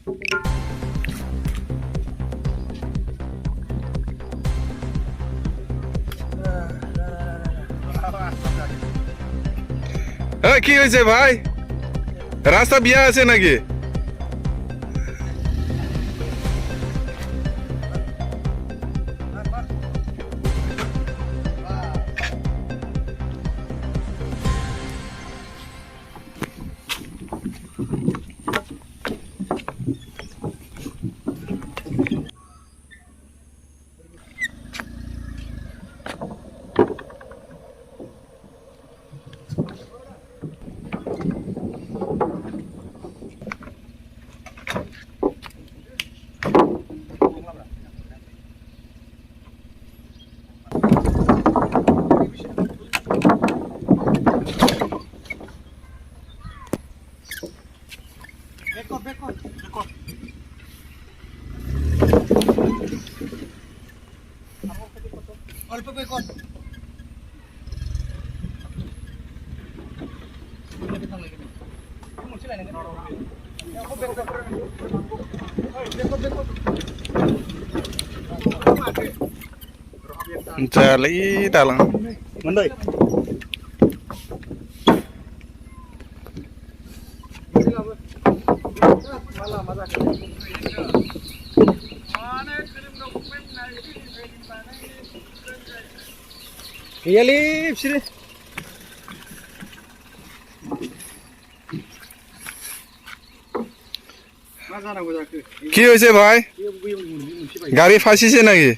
কি হয়েছে ভাই, রাস্তা বিয়া আছে নাকি? অল্প বের কর। Cali dalang. Mandai. Iyali, sini. কি হয়েছে ভাই, গাড়ি ফাঁসিছে নাকি?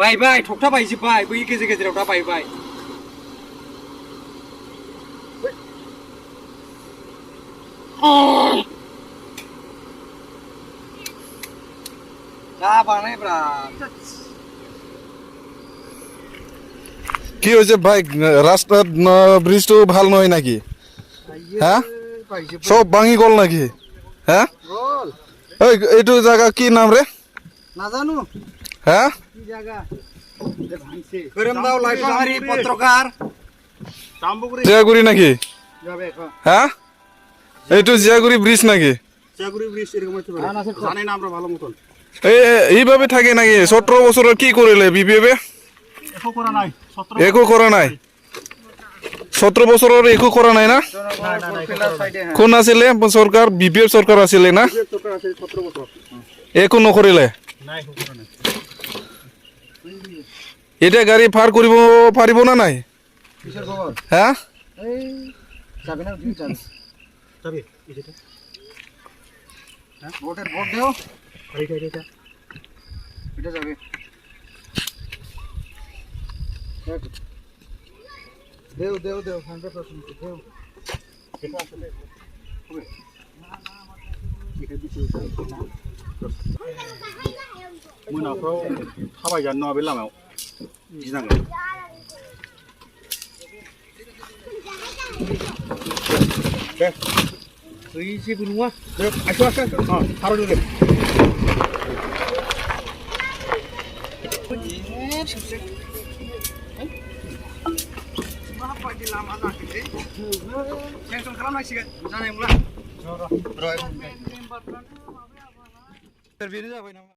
Bye bye, thọc tháp bye gì bye, bây cái gì đâu tháp bye bye. Ra vào đây bra. কি হয়েছে ভাই, রাস্তার ব্রিজটা ভালো নয় নাকি? হ্যাঁ, সব ভাঙি গল নাকি? হ্যাঁ, এইটু জায়গা কি নাম রে? না জানো। হ্যাঁ, কি জায়গা? করমদাও লাইফাহারি পত্রকার জিয়াগুড়ি নাকি? যাবে এখন। হ্যাঁ, এইটু জিয়াগুড়ি ব্রিজ নাকি? চাগুরি ব্রিজ এরকম হতে পারে। জানি না আমরা ভালো মতন। এইভাবে থাকে নাকি? 17 বছরের কি করিলে বিপিএফে? একো করা নাই। একো করা নাই, 17 বছরের একো করা নাই না? কোন আছিলে সরকার? বিপিএফ সরকার আছিলে না? সরকার আছে 17 বছর। একো নকৰিলে। নাই একো করা নাই। এটা গাড়ি পার করিব পারিব না নাই? কিসের খবর? হ্যাঁ, এই যাবে না তুমি যাবে। যাবে এটা। হ্যাঁ, ভোট দেও। এটা। এটা যাবে। দেও 100% দেও। এটা আসলে হবে। না এটা দিছি না। मोनाफ्राव थाबायजानो नङा बे लामायाव गिनांगौ। दे बै जेबो नङा। दे आइस थाबायदो दे। माबायदि लामा जाखोलै? सेंसन खालामनांसिगोन जानाय नंला। र' बेनो जाबाय नामा?